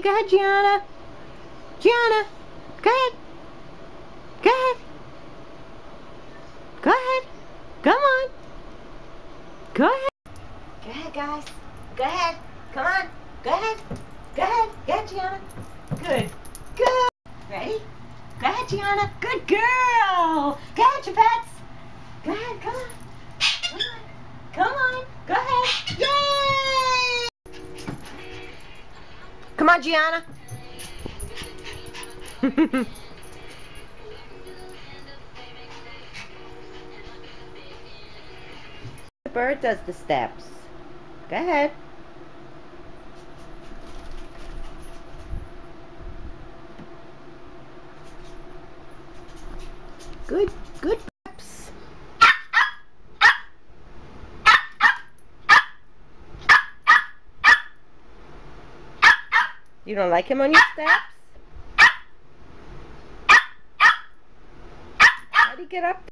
go ahead, Gianna. Gianna, go ahead. Go ahead. Go ahead. Come on. Go ahead. Go ahead, guys. Go ahead. Come on. Go ahead. Go ahead. Go ahead, Gianna. Good. Good. Ready? Go ahead, Gianna. Good girl. Go ahead, your pets. Go ahead. Come on. Come on. Come on. Go ahead. Yay! Come on, Gianna. The bird does the steps. Go ahead. Good, good steps. You don't like him on your steps? How'd he get up?